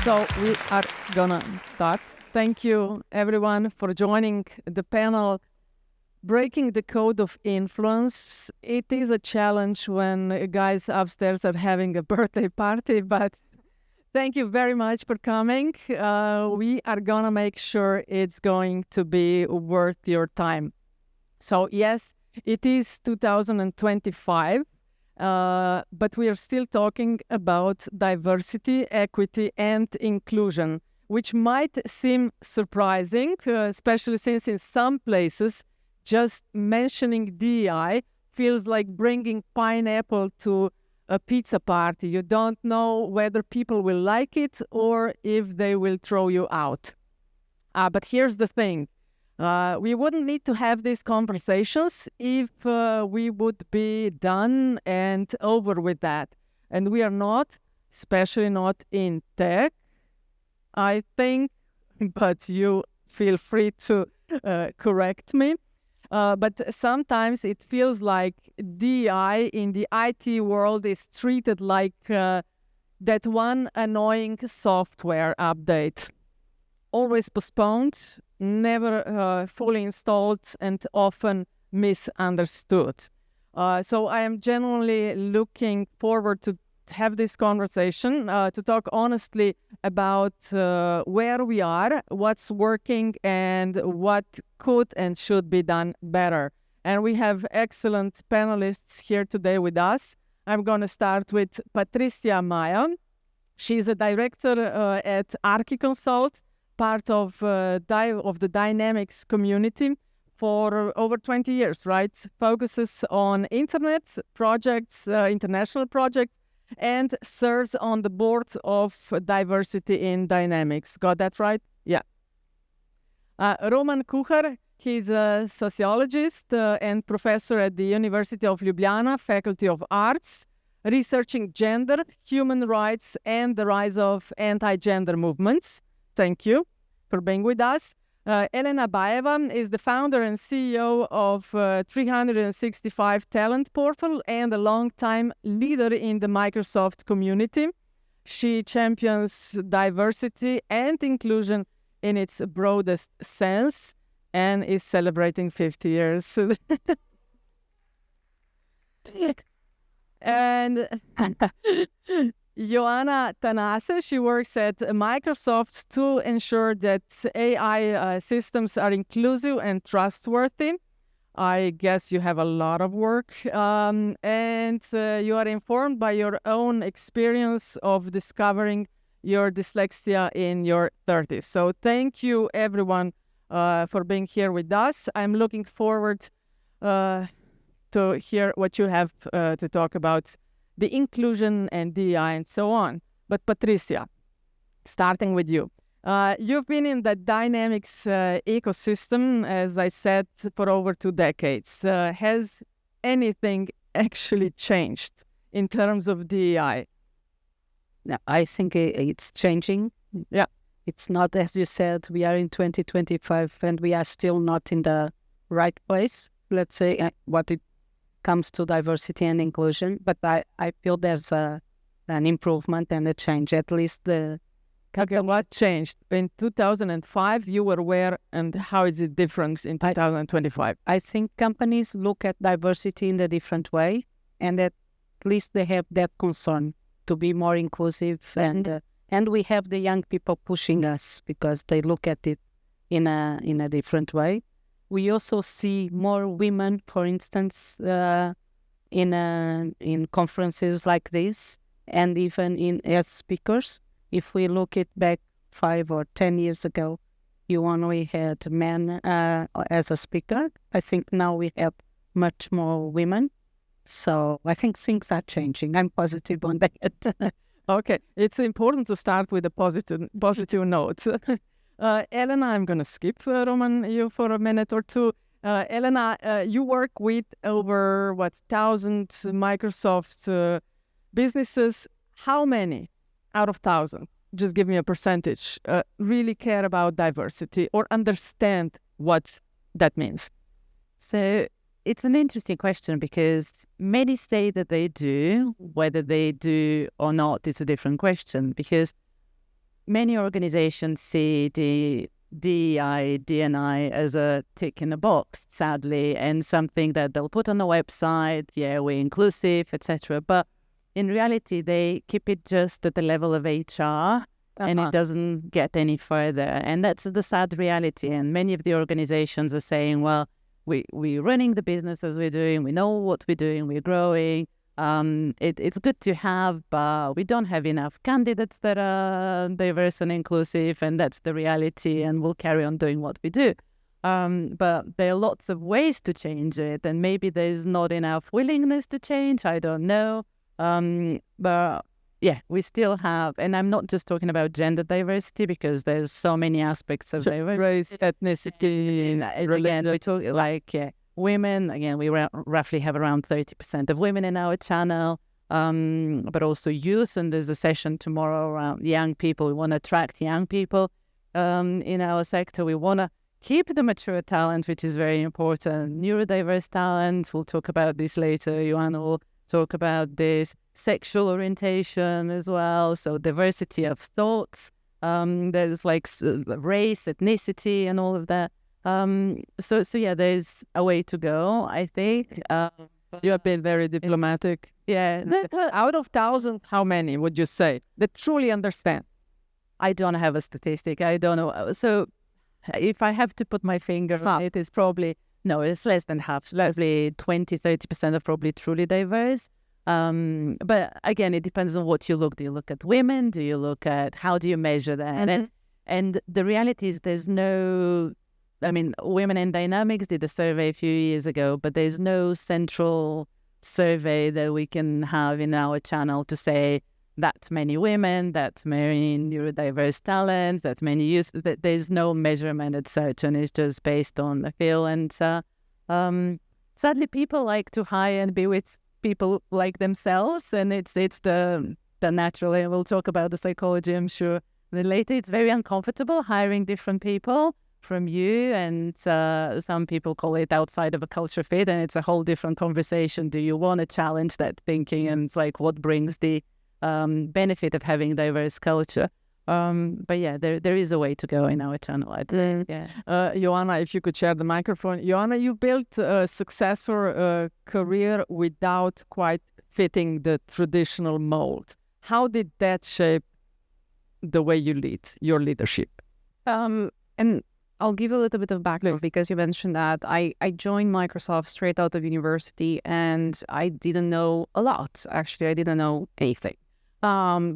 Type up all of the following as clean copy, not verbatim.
So we are gonna start. Thank you everyone for joining the panel Breaking the Code of Influence. It is a challenge when guys upstairs are having a birthday party, but thank you very much for coming. We are gonna make sure it's going to be worth your time. So yes, it is 2025. But we are still talking about diversity, equity, and inclusion, which might seem surprising, especially since in some places, just mentioning DEI feels like bringing pineapple to a pizza party. You don't know whether people will like it or if they will throw you out. But here's the thing. We wouldn't need to have these conversations if we would be done and over with that. And we are not, especially not in tech, I think, but you feel free to correct me. But sometimes it feels like DI in the IT world is treated like that one annoying software update. Always postponed, never fully installed, and often misunderstood. So I am genuinely looking forward to have this conversation, to talk honestly about where we are, what's working, and what could and should be done better. And we have excellent panelists here today with us. I'm going to start with Patricia Maya. She's a director at Archiconsult, part of the Dynamics community for over 20 years, right? Focuses on internet projects, international projects, and serves on the board of diversity in Dynamics. Got that right? Yeah. Roman Kuhar, he's a sociologist and professor at the University of Ljubljana, Faculty of Arts, researching gender, human rights, and the rise of anti-gender movements. Thank you for being with us. Elena Baeva is the founder and CEO of 365 Talent Portal and a long-time leader in the Microsoft community. She champions diversity and inclusion in its broadest sense and is celebrating 50 years. And Ioana Tanase, she works at Microsoft to ensure that AI systems are inclusive and trustworthy. I guess you have a lot of work, and you are informed by your own experience of discovering your dyslexia in your 30s. So thank you, everyone, for being here with us. I'm looking forward to hear what you have to talk about the inclusion and DI and so on. But Patricia, starting with you. You've been in the Dynamics ecosystem, as I said, for over 2 decades. Has anything actually changed in terms of DEI? No, I think it's changing. Yeah. It's not, as you said, we are in 2025 and we are still not in the right place, let's say, what it comes to diversity and inclusion, but I feel there's an improvement and a change, at least the... Okay, what changed? In 2005, you were aware, and how is it different in 2025? I think companies look at diversity in a different way, and at least they have that concern to be more inclusive, and we have the young people pushing us because they look at it in a different way. We also see more women, for instance, in conferences like this, and even as speakers. If we look it back 5 or 10 years ago, you only had men as a speaker. I think now we have much more women. So I think things are changing. I'm positive on that. Okay, it's important to start with a positive note. Elena, I'm going to skip Roman, you for a minute or two. Elena, you work with over, 1,000 Microsoft businesses. How many out of 1,000, just give me a percentage, really care about diversity or understand what that means? So it's an interesting question because many say that they do. Whether they do or not is a different question, because many organizations see the DEI, D&I as a tick in a box, sadly, and something that they'll put on the website, yeah, we're inclusive, etc. But in reality, they keep it just at the level of HR, and it doesn't get any further. And that's the sad reality. And many of the organizations are saying, well, we're running the business as we're doing, we know what we're doing, we're growing. It's good to have, but we don't have enough candidates that are diverse and inclusive, and that's the reality, and we'll carry on doing what we do. But there are lots of ways to change it, and maybe there's not enough willingness to change, I don't know. But yeah, we still have, and I'm not just talking about gender diversity, because there's so many aspects of diversity. Race, ethnicity, again, we talk women, again, we roughly have around 30% of women in our channel, but also youth. And there's a session tomorrow around young people. We want to attract young people in our sector. We want to keep the mature talent, which is very important. Neurodiverse talent, we'll talk about this later. Joanna will talk about this. Sexual orientation as well. So diversity of thoughts. There's like race, ethnicity, and all of that. So yeah, there's a way to go, I think. You have been very diplomatic. Yeah. Out of 1,000, how many would you say that truly understand? I don't have a statistic. I don't know. So if I have to put my finger on it, it's probably, no, it's less than half. Probably 20-30% are probably truly diverse. But again, it depends on what you look. Do you look at women? Do you look at, how do you measure that? And the reality is there's no... I mean, Women in Dynamics did a survey a few years ago, but there's no central survey that we can have in our channel to say that many women, that many neurodiverse talents, that many youth. There's no measurement as such, and it's just based on the feel. And sadly, people like to hire and be with people like themselves, and it's the natural. And we'll talk about the psychology, I'm sure, later. It's very uncomfortable hiring different people from you, and some people call it outside of a culture fit, and it's a whole different conversation. Do you want to challenge that thinking? And it's like, what brings the benefit of having diverse culture? But yeah, there is a way to go in our channel, I'd say. Yeah. Joanna, if you could share the microphone. Joanna, you built a successful career without quite fitting the traditional mold. How did that shape the way you lead, your leadership? And I'll give a little bit of background, because you mentioned that I joined Microsoft straight out of university, and I didn't know a lot. Actually, I didn't know anything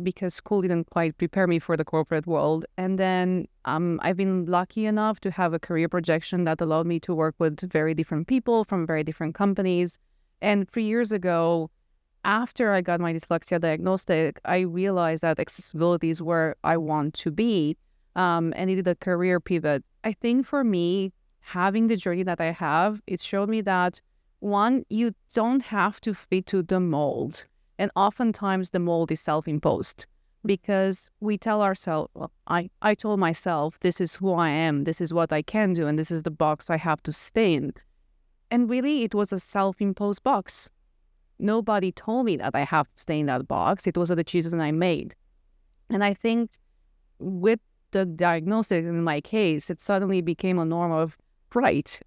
because school didn't quite prepare me for the corporate world. And then I've been lucky enough to have a career projection that allowed me to work with very different people from very different companies. And 3 years ago, after I got my dyslexia diagnostic, I realized that accessibility is where I want to be. And needed a career pivot. I think for me, having the journey that I have, it showed me that, one, you don't have to fit to the mold. And oftentimes the mold is self-imposed, because we tell ourselves, well, I told myself, this is who I am, this is what I can do, and this is the box I have to stay in. And really, it was a self-imposed box. Nobody told me that I have to stay in that box. It was a decision I made. And I think with the diagnosis, in my case, it suddenly became a norm of, right,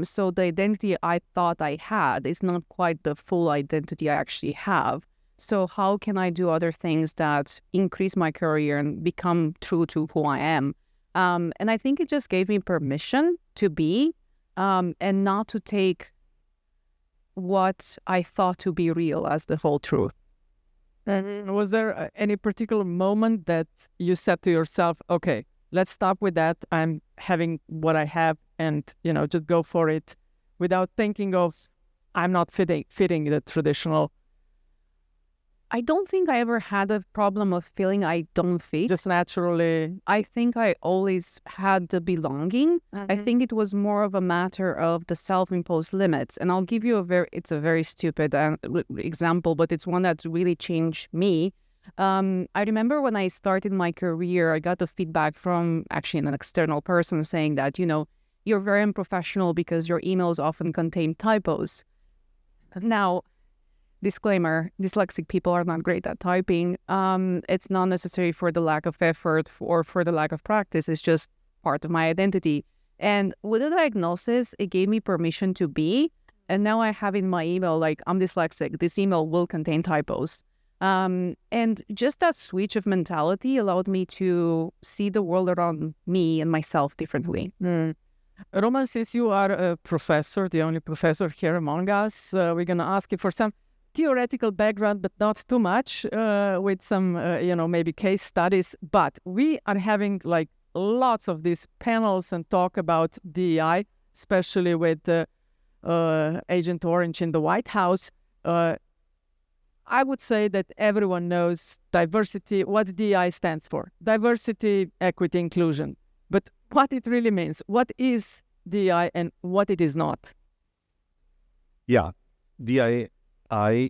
so the identity I thought I had is not quite the full identity I actually have. So how can I do other things that increase my career and become true to who I am? And I think it just gave me permission to be, and not to take what I thought to be real as the whole truth. Was there any particular moment that you said to yourself, okay, let's stop with that. I'm having what I have, and, just go for it, without thinking of, I'm not fitting the traditional? I don't think I ever had a problem of feeling I don't fit. Just naturally? I think I always had the belonging. I think it was more of a matter of the self-imposed limits. And I'll give you it's a very stupid example, but it's one that really changed me. I remember when I started my career, I got the feedback from actually an external person saying that, you're very unprofessional because your emails often contain typos. Now, disclaimer, dyslexic people are not great at typing. It's not necessary for the lack of effort or for the lack of practice. It's just part of my identity. And with the diagnosis, it gave me permission to be. And now I have in my email, like, I'm dyslexic. This email will contain typos. And just that switch of mentality allowed me to see the world around me and myself differently. Roman, since you are a professor, the only professor here among us, we're going to ask you for some theoretical background, but not too much, with some, maybe case studies. But we are having like lots of these panels and talk about DEI, especially with Agent Orange in the White House. I would say that everyone knows diversity, what DEI stands for. Diversity, equity, inclusion. But what it really means, what is DEI and what it is not? Yeah, DEI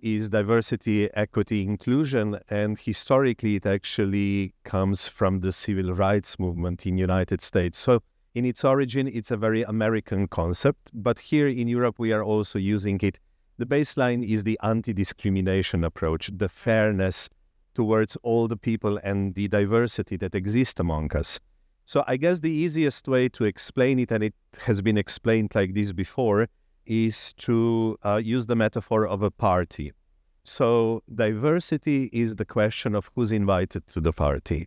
is diversity, equity, inclusion, and historically it actually comes from the civil rights movement in the United States. So in its origin, it's a very American concept, but here in Europe we are also using it. The baseline is the anti-discrimination approach, the fairness towards all the people and the diversity that exists among us. So I guess the easiest way to explain it, and it has been explained like this before, is to use the metaphor of a party. So diversity is the question of who's invited to the party.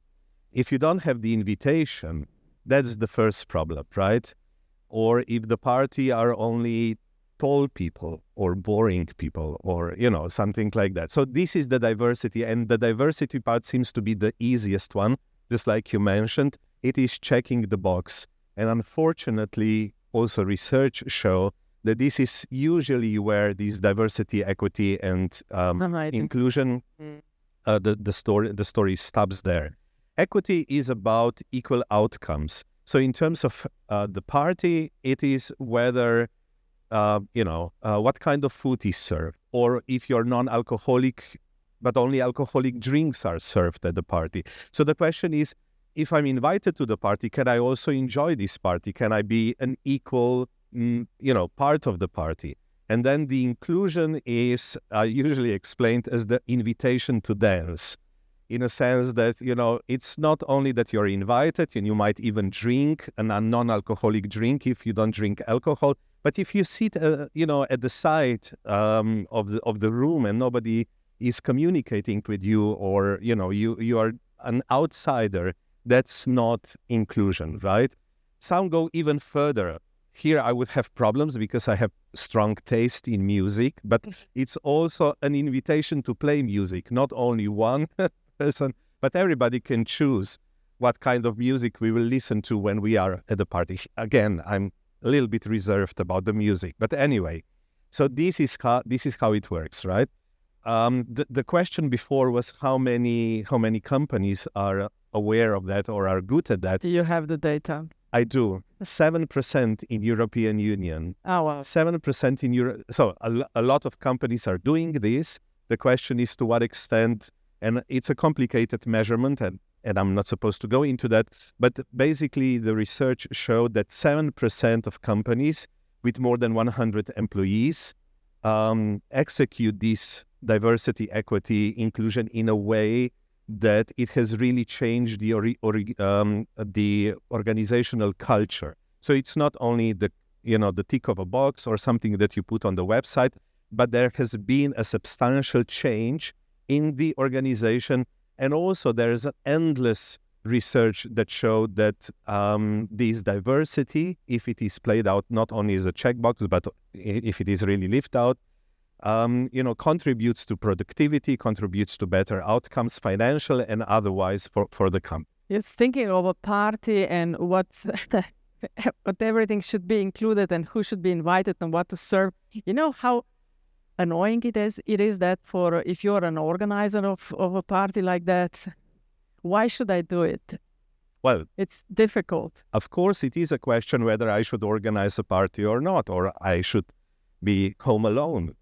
If you don't have the invitation, that's the first problem, right? Or if the party are only tall people or boring people or, something like that. So this is the diversity, and the diversity part seems to be the easiest one, just like you mentioned. It is checking the box. And unfortunately, also research show that this is usually where this diversity, equity, and inclusion, the story stops there. Equity is about equal outcomes. So in terms of the party, it is whether, what kind of food is served, or if you're non-alcoholic, but only alcoholic drinks are served at the party. So the question is, if I'm invited to the party, can I also enjoy this party? Can I be an equal, part of the party? And then the inclusion is usually explained as the invitation to dance, in a sense that, it's not only that you're invited and you might even drink a non-alcoholic drink if you don't drink alcohol, but if you sit, at the side of the room and nobody is communicating with you, or, you are an outsider, that's not inclusion, right? Some go even further. Here I would have problems because I have strong taste in music, but it's also an invitation to play music. Not only one person, but everybody can choose what kind of music we will listen to when we are at the party. Again, I'm a little bit reserved about the music, but anyway. So this is how it works, right? The question before was how many companies are aware of that or are good at that. Do you have the data? I do. 7% in European Union. Oh, wow. 7% in Europe. So a lot of companies are doing this. The question is to what extent, and it's a complicated measurement, and I'm not supposed to go into that, but basically the research showed that 7% of companies with more than 100 employees execute this diversity, equity, inclusion in a way that it has really changed the organizational culture. So it's not only the tick of a box or something that you put on the website, but there has been a substantial change in the organization. And also there is an endless research that showed that this diversity, if it is played out not only as a checkbox, but if it is really lived out, contributes to productivity, contributes to better outcomes, financial and otherwise for the company. Yes, thinking of a party and what everything should be included and who should be invited and what to serve. You know how annoying it is that for if you're an organizer of a party like that, why should I do it? Well, it's difficult. Of course, it is a question whether I should organize a party or not, or I should be home alone.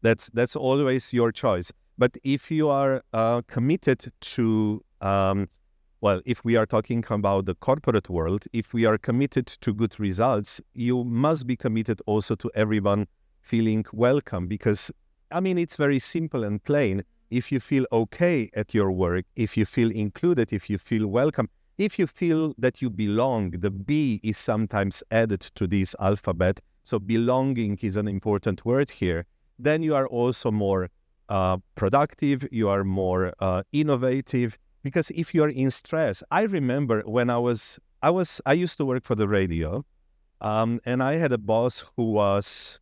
That's always your choice. But if you are committed to, if we are talking about the corporate world, if we are committed to good results, you must be committed also to everyone feeling welcome, because I mean, it's very simple and plain. If you feel okay at your work, if you feel included, if you feel welcome, if you feel that you belong, the B is sometimes added to this alphabet. So belonging is an important word here. Then you are also more productive, you are more innovative. Because if you are in stress, I remember when I used to work for the radio, and I had a boss who was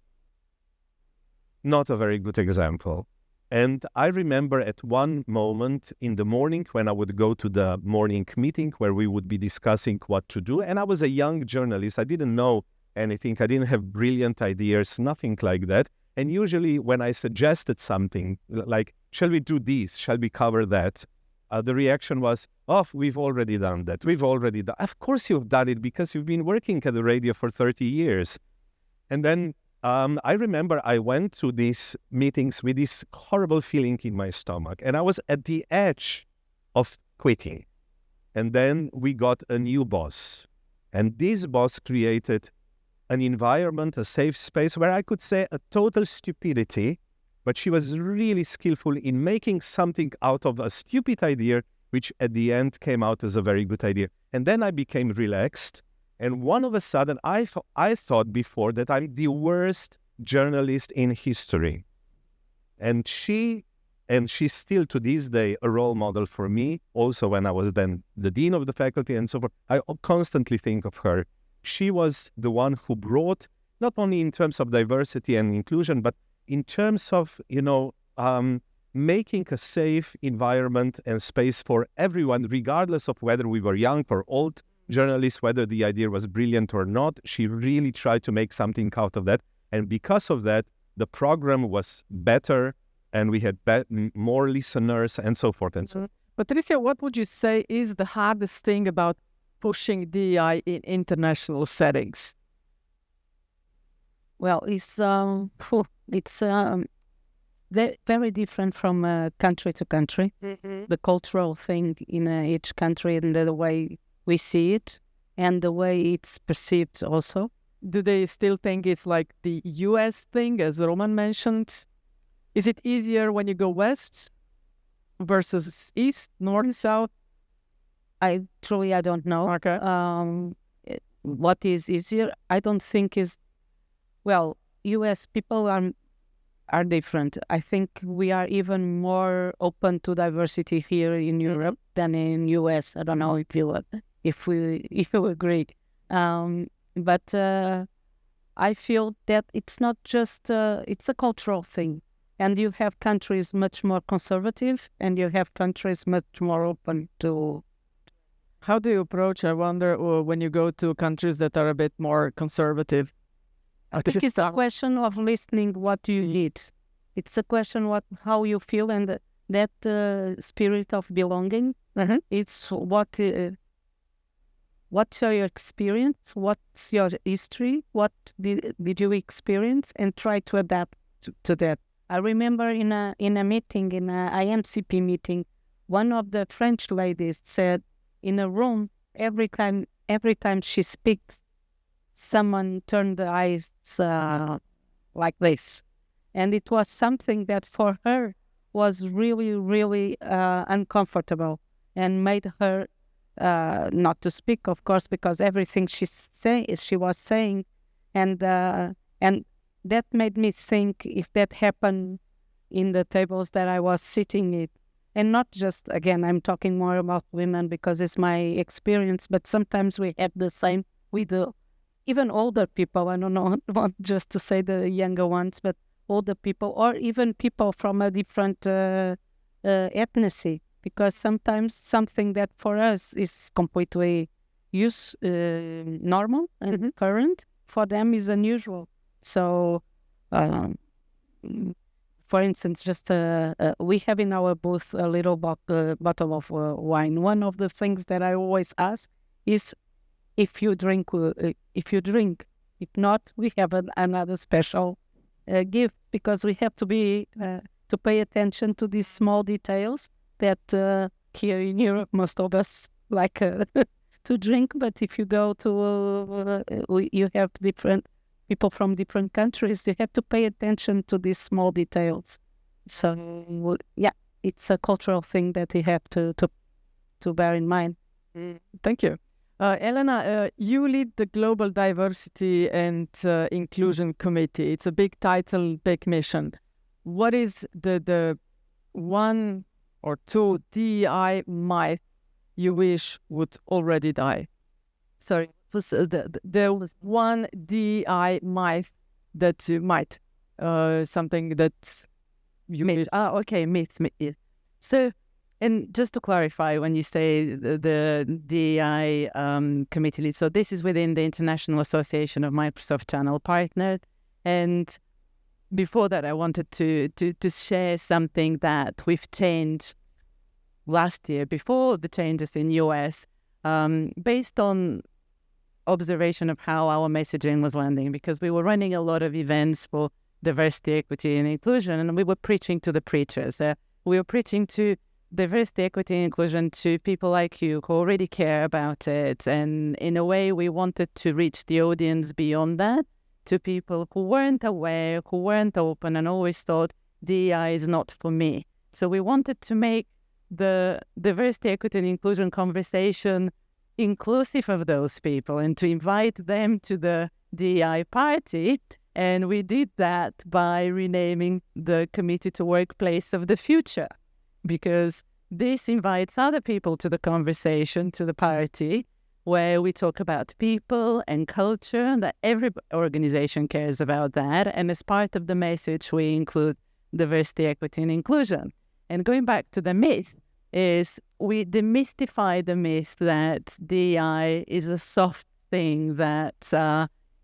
not a very good example. And I remember at one moment in the morning when I would go to the morning meeting where we would be discussing what to do. And I was a young journalist. I didn't know anything. I didn't have brilliant ideas, nothing like that. And usually when I suggested something like, shall we do this? Shall we cover that? The reaction was, oh, we've already done that. We've already done. Of course you've done it because you've been working at the radio for 30 years. And then I remember I went to these meetings with this horrible feeling in my stomach, and I was at the edge of quitting. And then we got a new boss, and this boss created an environment, a safe space where I could say a total stupidity, but she was really skillful in making something out of a stupid idea, which at the end came out as a very good idea. And then I became relaxed. And one of a sudden, I thought before that I'm the worst journalist in history. And she's still to this day a role model for me. Also, when I was then the dean of the faculty and so forth, I constantly think of her. She was the one who brought, not only in terms of diversity and inclusion, but in terms of, making a safe environment and space for everyone, regardless of whether we were young or old journalists, whether the idea was brilliant or not. She really tried to make something out of that. And because of that, the program was better and we had more listeners and so forth and so on. Patricia, what would you say is the hardest thing about pushing DEI in international settings? Well, it's very different from country to country. Mm-hmm. The cultural thing in each country and the way we see it and the way it's perceived also. Do they still think it's like the US thing, as Roman mentioned? Is it easier when you go west versus east, north, south? I don't know. Okay. What is easier? I don't think is, well, US people are different. I think we are even more open to diversity here in Europe than in US. I don't know if you agree. But I feel that it's not just it's a cultural thing, and you have countries much more conservative, and you have countries much more open to. How do you approach? I wonder when you go to countries that are a bit more conservative. I think it's a question of listening what you need. It's a question how you feel, and that spirit of belonging. Mm-hmm. It's what's your experience, what's your history, what did you experience, and try to adapt to that. I remember in a meeting, in a IMCP meeting, one of the French ladies said in a room, every time she speaks, someone turned the eyes like this. And it was something that for her was really, really uncomfortable and made her not to speak, of course, because everything she was saying, and that made me think if that happened in the tables that I was sitting at, and not just, again, I'm talking more about women because it's my experience, but sometimes we have the same with even older people. I don't know, not just to say the younger ones, but older people, or even people from a different ethnicity. Because sometimes something that for us is completely normal and current, for them is unusual. So, for instance, just we have in our booth a little bottle of wine. One of the things that I always ask is if you drink. If not, we have another special gift, because we have to pay attention to these small details that here in Europe, most of us like to drink. But if you go to, you have different people from different countries. You have to pay attention to these small details. So, yeah, it's a cultural thing that you have to bear in mind. Thank you. Elena, you lead the Global Diversity and Inclusion Committee. It's a big title, big mission. What is the one or two DEI myth you wish would already die? Sorry, was The one DEI myth that you might, something that you myth. wish. Okay, myths. Yeah. So, and just to clarify, when you say the DEI committee lead, so this is within the International Association of Microsoft Channel Partners. And before that, I wanted to share something that we've changed last year, before the changes in US, based on observation of how our messaging was landing, because we were running a lot of events for diversity, equity, and inclusion, and we were preaching to the preachers. We were preaching to diversity, equity, and inclusion to people like you who already care about it. And in a way, we wanted to reach the audience beyond that, to people who weren't aware, who weren't open, and always thought DEI is not for me. So we wanted to make the diversity, equity, and inclusion conversation inclusive of those people and to invite them to the DEI party. And we did that by renaming the Committee to Workplace of the Future, because this invites other people to the conversation, to the party, where we talk about people and culture, that every organization cares about that. And as part of the message, we include diversity, equity, and inclusion. And going back to the myth, is we demystify the myth that DEI is a soft thing, that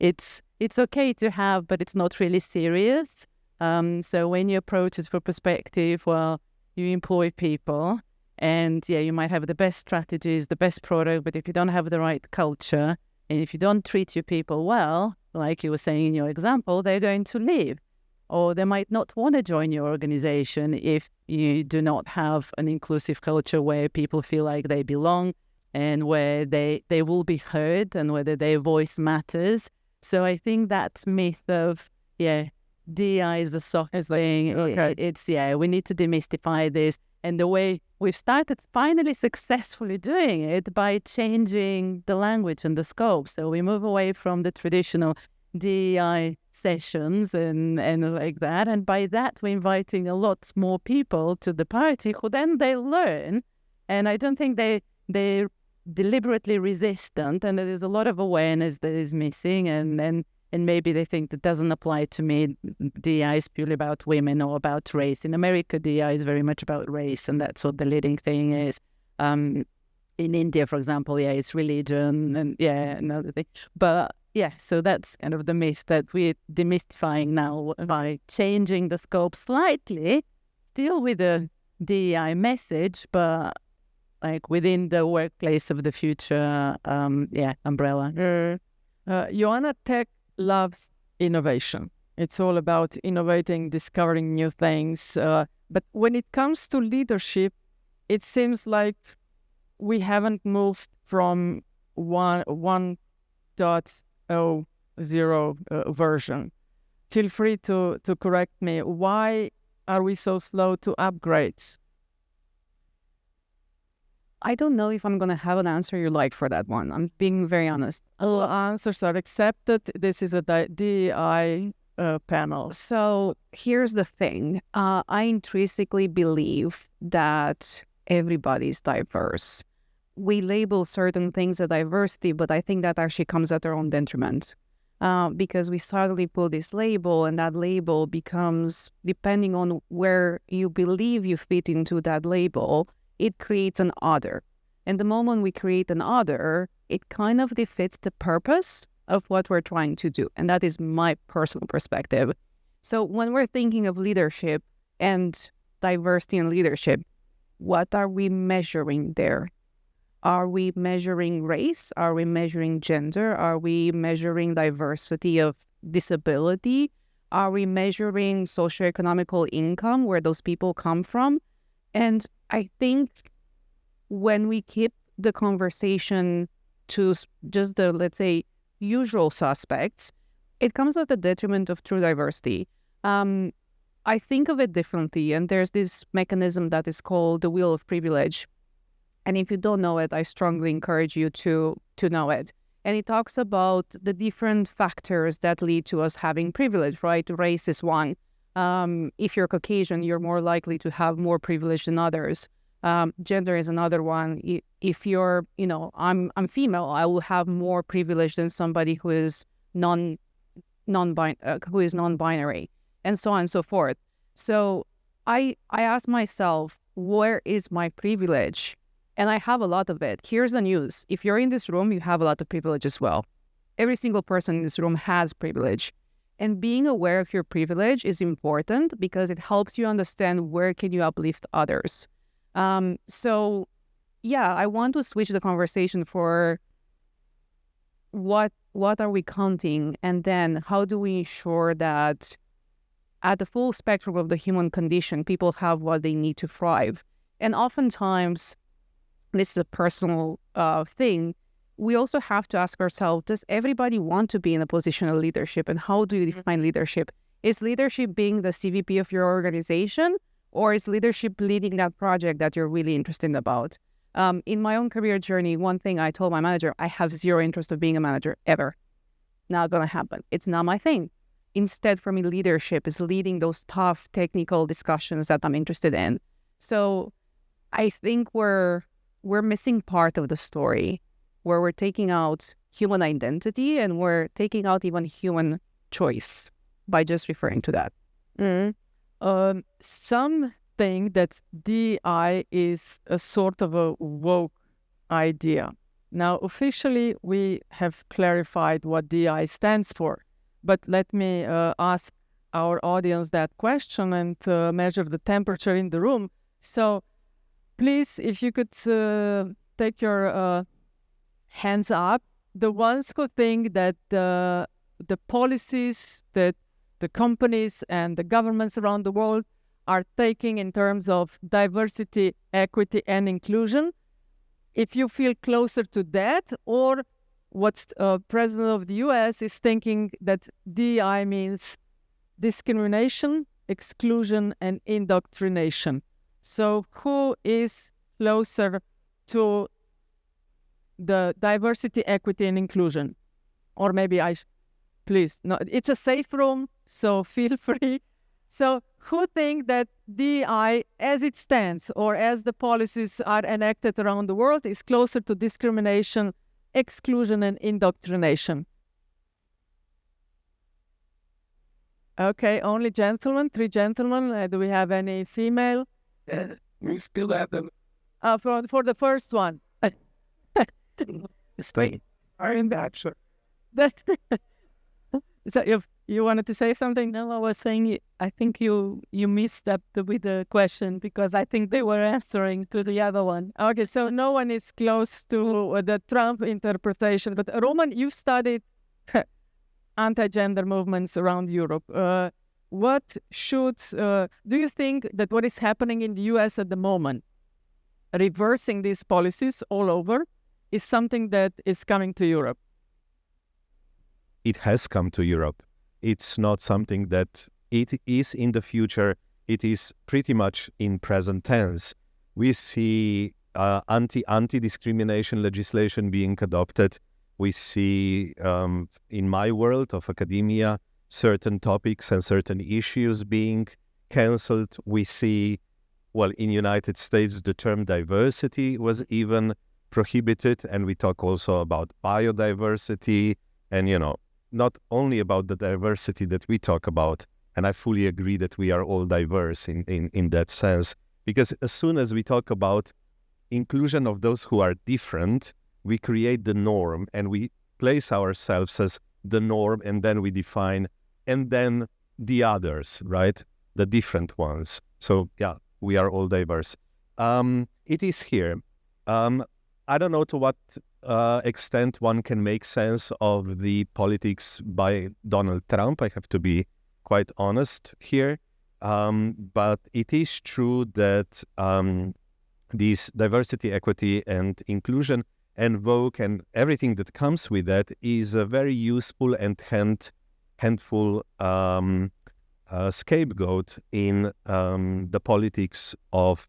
it's okay to have, but it's not really serious. So when you approach it for perspective, well, you employ people, and yeah, you might have the best strategies, the best product, but if you don't have the right culture, and if you don't treat your people well, like you were saying in your example, they're going to leave. Or they might not want to join your organization if you do not have an inclusive culture where people feel like they belong and where they will be heard and whether their voice matters. So I think that myth of, DEI is a soft thing. Okay. We need to demystify this. And the way we've started finally successfully doing it by changing the language and the scope. So we move away from the traditional DEI sessions and like that. And by that, we're inviting a lot more people to the party who then they learn. And I don't think they're deliberately resistant. And there is a lot of awareness that is missing. And maybe they think that doesn't apply to me. DEI is purely about women or about race. In America, DEI is very much about race. And that's what the leading thing is. In India, for example, it's religion and another thing. But so that's kind of the myth that we're demystifying now by changing the scope slightly, still with a DEI message, but like within the workplace of the future, umbrella. Ioana, tech loves innovation. It's all about innovating, discovering new things. But when it comes to leadership, it seems like we haven't moved from 1.0 version. Feel free to correct me. Why are we so slow to upgrade? I don't know if I'm going to have an answer you like for that one. I'm being very honest. All answers are accepted. This is a DEI panel. So here's the thing. I intrinsically believe that everybody is diverse. We label certain things as diversity, but I think that actually comes at our own detriment. Because we suddenly put this label, and that label becomes, depending on where you believe you fit into that label, it creates an other. And the moment we create an other, it kind of defeats the purpose of what we're trying to do. And that is my personal perspective. So when we're thinking of leadership and diversity in leadership, what are we measuring there? Are we measuring race? Are we measuring gender? Are we measuring diversity of disability? Are we measuring socioeconomical income, where those people come from? And I think when we keep the conversation to just the, let's say, usual suspects, it comes at the detriment of true diversity. I think of it differently, and there's this mechanism that is called the wheel of privilege. And if you don't know it, I strongly encourage you to know it. And it talks about the different factors that lead to us having privilege, right? Race is one. If you're Caucasian, you're more likely to have more privilege than others. Gender is another one. If you're, I'm female, I will have more privilege than somebody who is non-binary, and so on and so forth. So I ask myself, where is my privilege? And I have a lot of it. Here's the news. If you're in this room, you have a lot of privilege as well. Every single person in this room has privilege. And being aware of your privilege is important because it helps you understand where can you uplift others. So yeah, I want to switch the conversation for what are we counting, and then how do we ensure that at the full spectrum of the human condition, people have what they need to thrive. And oftentimes, this is a personal thing, we also have to ask ourselves, does everybody want to be in a position of leadership? And how do you define leadership? Is leadership being the CVP of your organization, or is leadership leading that project that you're really interested about? In my own career journey, one thing I told my manager, I have zero interest of being a manager ever. Not going to happen. It's not my thing. Instead, for me, leadership is leading those tough technical discussions that I'm interested in. So I think we're missing part of the story where we're taking out human identity and we're taking out even human choice by just referring to that. Some think that DEI is a sort of a woke idea. Now, officially, we have clarified what DEI stands for, but let me ask our audience that question and measure the temperature in the room. So please, if you could take your hands up, the ones who think that the policies that the companies and the governments around the world are taking in terms of diversity, equity, and inclusion, if you feel closer to that, or what President of the US is thinking that DEI means discrimination, exclusion, and indoctrination. So who is closer to the diversity, equity, and inclusion? Or maybe please, no, it's a safe room, so feel free. So who think that DEI as it stands or as the policies are enacted around the world is closer to discrimination, exclusion, and indoctrination? Okay, only gentlemen, 3 gentlemen. Do we have any female? We still have them. For the first one. Stay. I'm not sure. So if you wanted to say something? No, I was saying, I think you missed up with the question because I think they were answering to the other one. Okay, so no one is close to the Trump interpretation. But Roman, you studied anti-gender movements around Europe. What should, do you think that what is happening in the US at the moment, reversing these policies all over, is something that is coming to Europe? It has come to Europe. It's not something that it is in the future. It is pretty much in present tense. We see anti-discrimination legislation being adopted. We see in my world of academia certain topics and certain issues being cancelled. We see, well, in United States, the term diversity was even prohibited, and we talk also about biodiversity and, not only about the diversity that we talk about, and I fully agree that we are all diverse in that sense, because as soon as we talk about inclusion of those who are different, we create the norm and we place ourselves as the norm, and then we define, and then the others, right? The different ones. So yeah, we are all diverse. It is here. I don't know to what extent one can make sense of the politics by Donald Trump. I have to be quite honest here. But it is true that this diversity, equity, and inclusion and woke and everything that comes with that is very useful and handful scapegoat in the politics of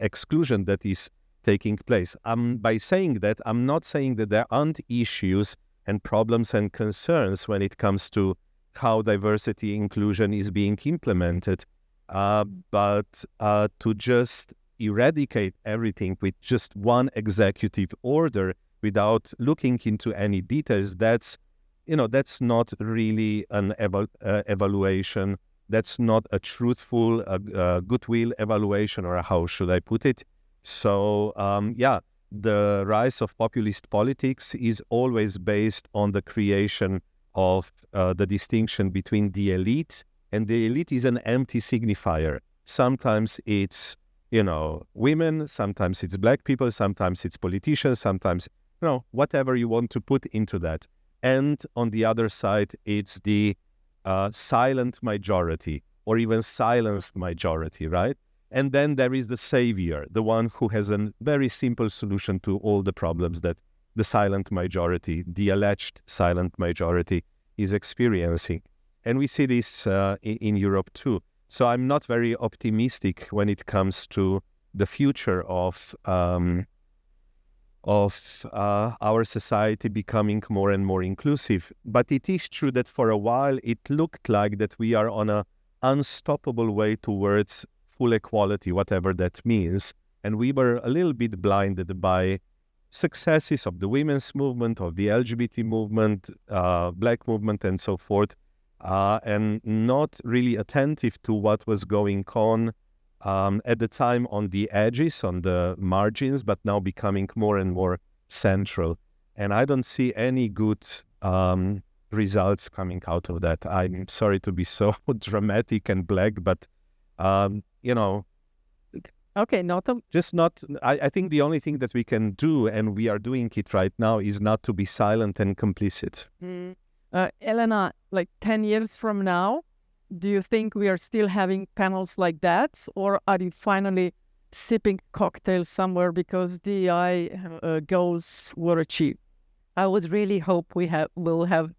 exclusion that is taking place. By saying that, I'm not saying that there aren't issues and problems and concerns when it comes to how diversity inclusion is being implemented, but to just eradicate everything with just one executive order without looking into any details, that's not really an evaluation. That's not a truthful goodwill evaluation, or how should I put it? So the rise of populist politics is always based on the creation of the distinction between the elite, and the elite is an empty signifier. Sometimes it's women, sometimes it's black people, sometimes it's politicians, sometimes whatever you want to put into that. And on the other side, it's the silent majority, or even silenced majority, right? And then there is the savior, the one who has a very simple solution to all the problems that the silent majority, the alleged silent majority, is experiencing. And we see this in Europe too. So I'm not very optimistic when it comes to the future of our society becoming more and more inclusive. But it is true that for a while it looked like that we are on an unstoppable way towards full equality, whatever that means. And we were a little bit blinded by successes of the women's movement, of the LGBT movement, black movement, and so forth, and not really attentive to what was going on at the time on the edges, on the margins, but now becoming more and more central. And I don't see any good results coming out of that. I'm sorry to be so dramatic and black, but Okay, I think the only thing that we can do, and we are doing it right now, is not to be silent and complicit. Elena, like 10 years from now, do you think we are still having panels like that, or are you finally sipping cocktails somewhere because DEI goals were achieved? I would really hope we'll have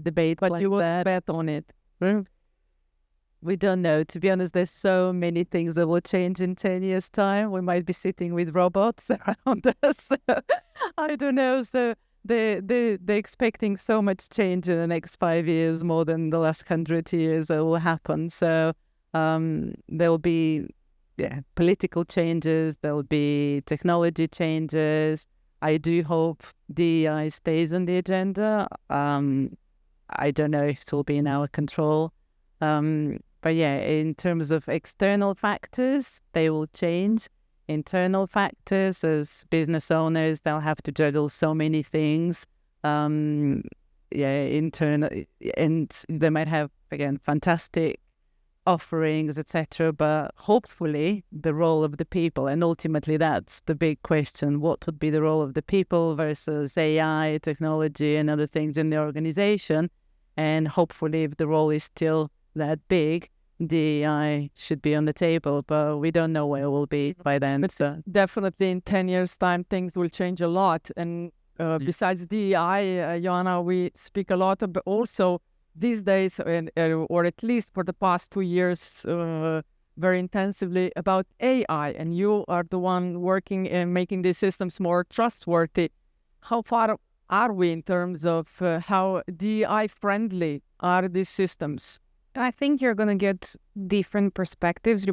debate but like you would that. bet on it. We don't know. To be honest, there's so many things that will change in 10 years' time. We might be sitting with robots around us. I don't know. So they're expecting so much change in the next 5 years, more than the last 100 years that will happen. So there'll be political changes. There'll be technology changes. I do hope DEI stays on the agenda. I don't know if it will be in our control. But in terms of external factors, they will change. Internal factors, as business owners, they'll have to juggle so many things. Internal, and they might have, again, fantastic offerings, etc. But hopefully the role of the people, and ultimately that's the big question, what would be the role of the people versus AI, technology, and other things in the organization? And hopefully if the role is still that big, DEI should be on the table, but we don't know where we'll be by then. But definitely in 10 years' time, things will change a lot. And besides DEI, Joanna, we speak a lot about also these days, or at least for the past 2 years, very intensively about AI. And you are the one working in making these systems more trustworthy. How far are we in terms of how DEI-friendly are these systems? I think you're going to get different perspectives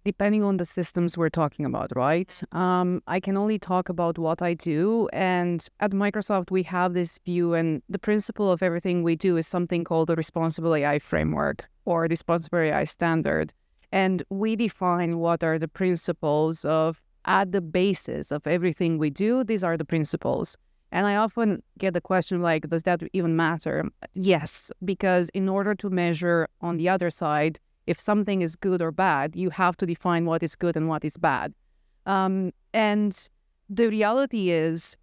depending on the systems we're talking about, right? I can only talk about what I do. And at Microsoft, we have this view, and the principle of everything we do is something called the Responsible AI Framework or Responsible AI Standard. And we define what are the principles of, at the basis of everything we do, these are the principles. And I often get the question like, does that even matter? Yes, because in order to measure on the other side, if something is good or bad, you have to define what is good and what is bad. And the reality is,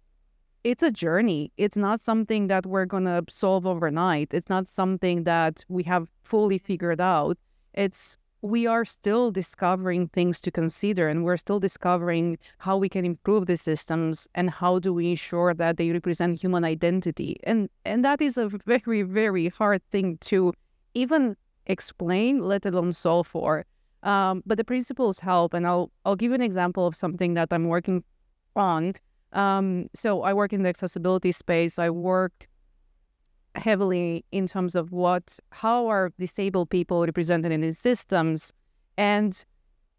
it's a journey. It's not something that we're going to solve overnight. It's not something that we have fully figured out. It's we are still discovering things to consider, and we're still discovering how we can improve the systems and how do we ensure that they represent human identity. And that is a very, very hard thing to even explain, let alone solve for. But the principles help, and I'll give you an example of something that I'm working on. So I work in the accessibility space. I worked heavily in terms of how are disabled people represented in these systems, and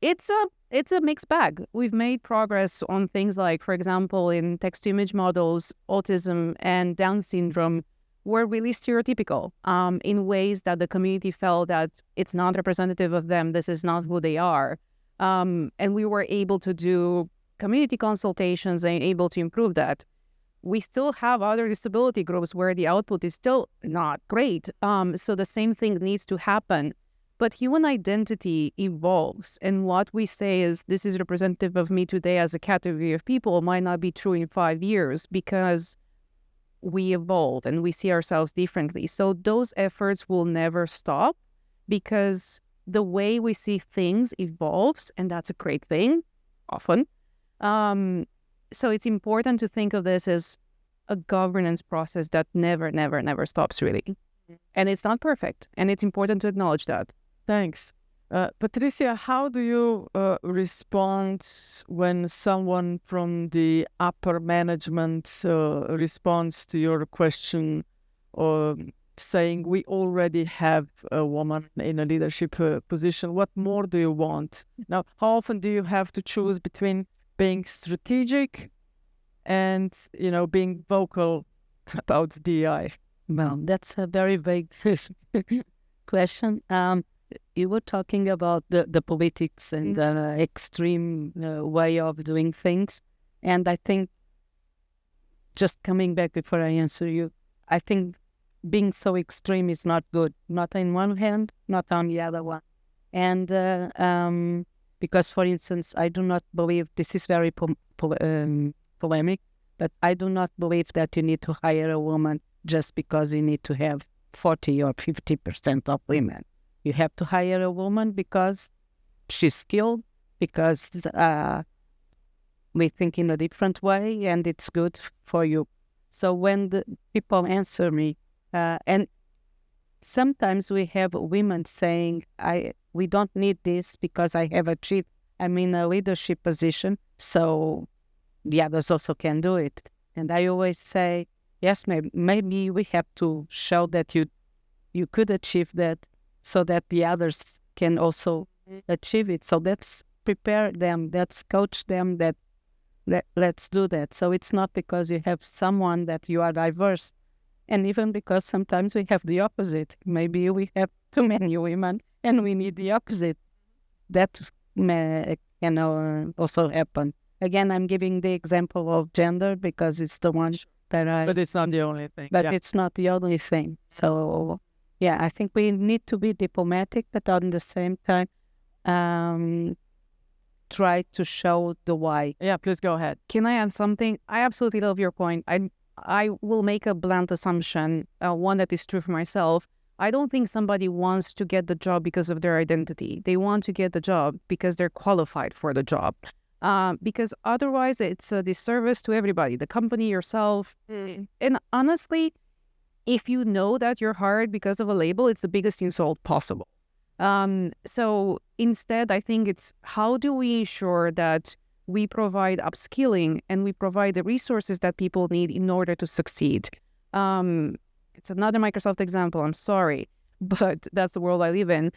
it's a mixed bag. We've made progress on things like, for example, in text-to-image models, autism and Down syndrome were really stereotypical in ways that the community felt that it's not representative of them. This is not who they are, and we were able to do community consultations and able to improve that. We still have other disability groups where the output is still not great. So the same thing needs to happen. But human identity evolves. And what we say is, this is representative of me today as a category of people, might not be true in 5 years because we evolve and we see ourselves differently. So those efforts will never stop because the way we see things evolves, and that's a great thing, often. So it's important to think of this as a governance process that never, never, never stops, really. And it's not perfect, and it's important to acknowledge that. Thanks. Patricia, how do you respond when someone from the upper management responds to your question or saying, we already have a woman in a leadership position, what more do you want? Now, how often do you have to choose between being strategic and, being vocal about DEI? Well, that's a very vague question. You were talking about the politics and the extreme way of doing things. And I think, just coming back before I answer you, I think being so extreme is not good. Not on one hand, not on the other one. And because, for instance, I do not believe, this is very polemic, but I do not believe that you need to hire a woman just because you need to have 40 or 50% of women. You have to hire a woman because she's skilled, because we think in a different way and it's good for you. So when the people answer me, and sometimes we have women saying, we don't need this because I have achieved, I'm in a leadership position, so the others also can do it. And I always say, yes, maybe we have to show that you could achieve that so that the others can also achieve it. So let's prepare them, let's coach them, let's do that. So it's not because you have someone that you are diverse. And even because sometimes we have the opposite. Maybe we have too many women and we need the opposite. That may, also happen. Again, I'm giving the example of gender because it's the one that But it's not the only thing. But it's not the only thing. So, yeah, I think we need to be diplomatic, but at the same time, try to show the why. Yeah, please go ahead. Can I add something? I absolutely love your point. I will make a blunt assumption, one that is true for myself. I don't think somebody wants to get the job because of their identity. They want to get the job because they're qualified for the job. Because otherwise it's a disservice to everybody, the company, yourself. And honestly, if you know that you're hired because of a label, it's the biggest insult possible. So instead, I think it's how do we ensure that we provide upskilling and we provide the resources that people need in order to succeed. It's another Microsoft example, I'm sorry, but that's the world I live in.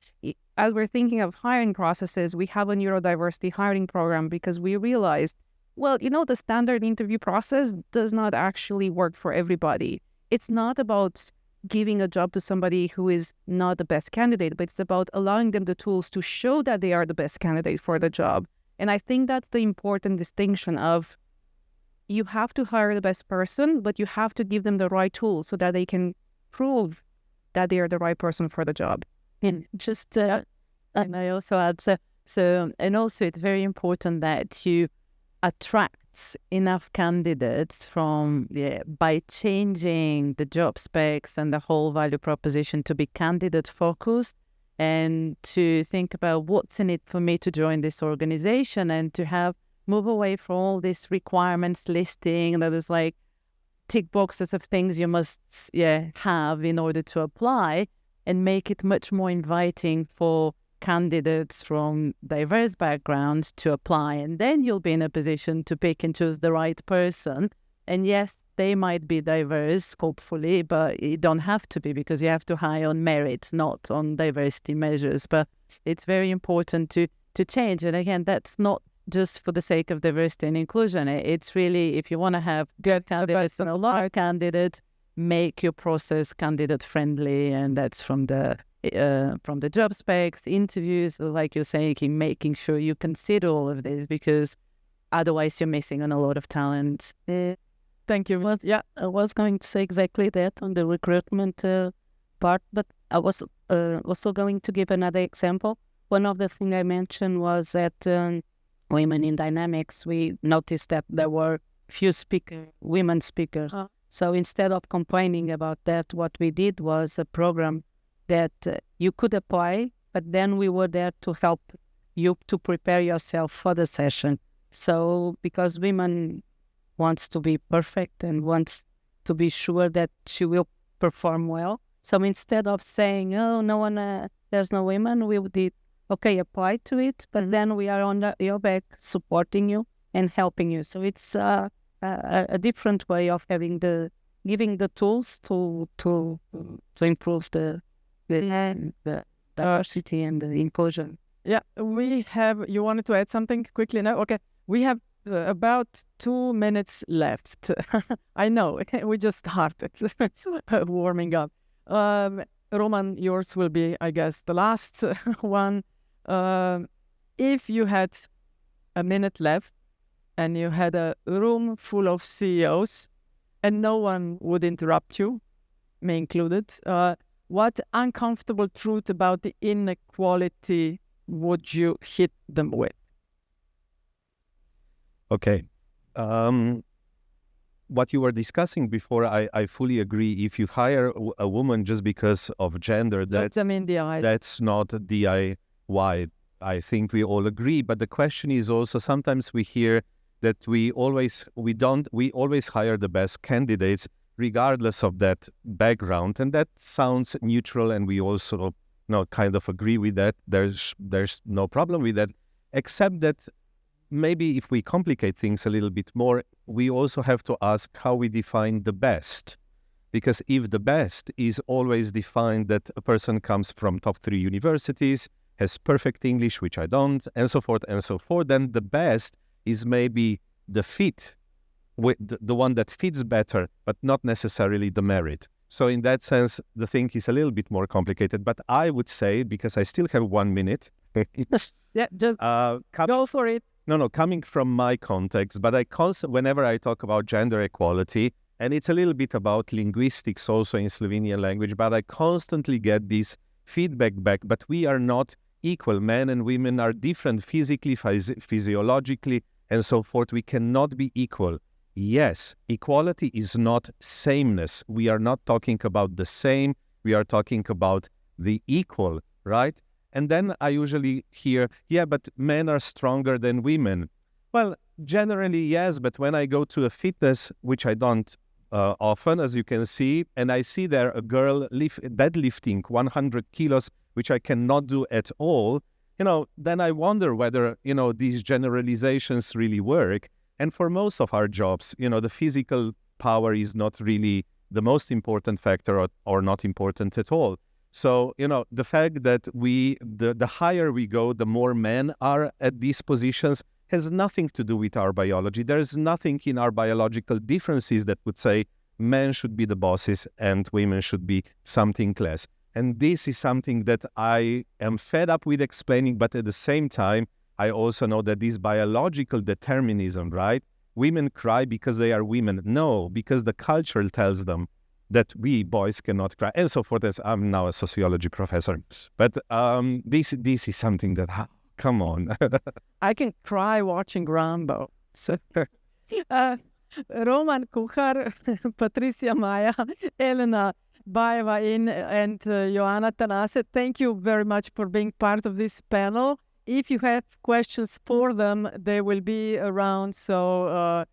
As we're thinking of hiring processes, we have a neurodiversity hiring program because we realized, well, the standard interview process does not actually work for everybody. It's not about giving a job to somebody who is not the best candidate, but it's about allowing them the tools to show that they are the best candidate for the job. And I think that's the important distinction of you have to hire the best person, but you have to give them the right tools so that they can prove that they are the right person for the job. And just, And I also add, and also it's very important that you attract enough candidates by changing the job specs and the whole value proposition to be candidate focused and to think about what's in it for me to join this organization, and to move away from all these requirements listing that is like tick boxes of things you must have in order to apply, and make it much more inviting for candidates from diverse backgrounds to apply. And then you'll be in a position to pick and choose the right person. And yes, they might be diverse, hopefully, but you don't have to be, because you have to hire on merit, not on diversity measures. But it's very important to change. And again, that's not just for the sake of diversity and inclusion. It's really, if you want to have good candidates and a lot of candidates, make your process candidate friendly. And that's from the job specs, interviews, like you're saying, making sure you consider all of this, because otherwise you're missing on a lot of talent. Thank you. Well, yeah, I was going to say exactly that on the recruitment part, but I was also going to give another example. One of the things I mentioned was that Women in Dynamics, we noticed that there were few women speakers. So instead of complaining about that, what we did was a program that you could apply, but then we were there to help you to prepare yourself for the session. So because women wants to be perfect and wants to be sure that she will perform well. So instead of saying, oh, no one, there's no women, we did, okay, apply to it, but then we are on your back supporting you and helping you. So it's a different way of giving the tools to improve the diversity and the inclusion. Yeah, you wanted to add something quickly now? Okay, we have about 2 minutes left. I know, we just started warming up. Roman, yours will be, I guess, the last one. If you had a minute left and you had a room full of CEOs and no one would interrupt you, me included, what uncomfortable truth about the inequality would you hit them with? Okay. What you were discussing before, I fully agree. If you hire a woman just because of gender, that's not DIY. I think we all agree. But the question is also, sometimes we hear that we always hire the best candidates regardless of that background, and that sounds neutral, and we also kind of agree with that. There's no problem with that, except that maybe if we complicate things a little bit more, we also have to ask how we define the best. Because if the best is always defined that a person comes from top 3 universities, has perfect English, which I don't, and so forth, then the best is maybe the fit, with the one that fits better, but not necessarily the merit. So in that sense, the thing is a little bit more complicated. But I would say, because I still have 1 minute. Yeah, just go for it. No, coming from my context, but whenever I talk about gender equality, and it's a little bit about linguistics also in Slovenian language, but I constantly get this feedback back, but we are not equal. Men and women are different physically, physiologically, and so forth. We cannot be equal. Yes, equality is not sameness. We are not talking about the same. We are talking about the equal, right? And then I usually hear, but men are stronger than women. Well, generally, yes, but when I go to a fitness, which I don't often, as you can see, and I see there a girl deadlifting 100 kilos, which I cannot do at all, then I wonder whether, these generalizations really work. And for most of our jobs, the physical power is not really the most important factor or not important at all. So, the fact that the higher we go, the more men are at these positions has nothing to do with our biology. There is nothing in our biological differences that would say men should be the bosses and women should be something less. And this is something that I am fed up with explaining, but at the same time, I also know that this biological determinism, right? Women cry because they are women. No, because the culture tells them that we boys cannot cry, and so forth. As I'm now a sociology professor, but this is something that come on. I can cry watching Rambo. So, Roman Kuhar, Patricia Maja, Elena, Baeva and Joanna Tanase, thank you very much for being part of this panel. If you have questions for them, they will be around, so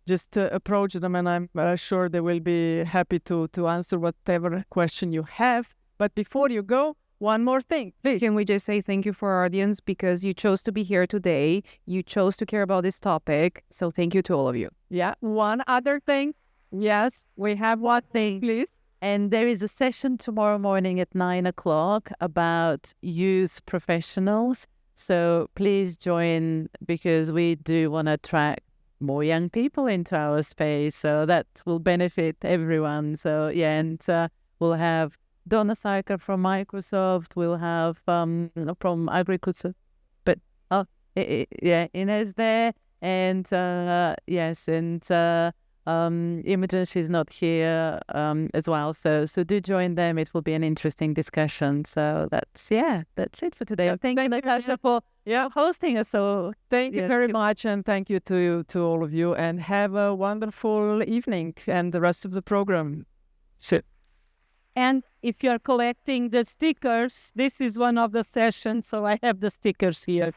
just approach them, and I'm sure they will be happy to answer whatever question you have. But before you go, one more thing, please. Can we just say thank you for our audience because you chose to be here today. You chose to care about this topic. So thank you to all of you. Yeah, one other thing. Yes, We have one thing. please. And there is a session tomorrow morning at 9 o'clock about youth professionals. So please join because we do want to attract more young people into our space. So that will benefit everyone. So yeah, and we'll have Donna Sarkar from Microsoft. We'll have from agriculture. But yeah, Inez there. And yes, and Imogen, she's not here as well. So do join them. It will be an interesting discussion. So that's it for today. Thank you, Natasha, for hosting us. So Thank you very much, and thank you to all of you, and have a wonderful evening and the rest of the program. Sure. And if you're collecting the stickers, this is one of the sessions, so I have the stickers here.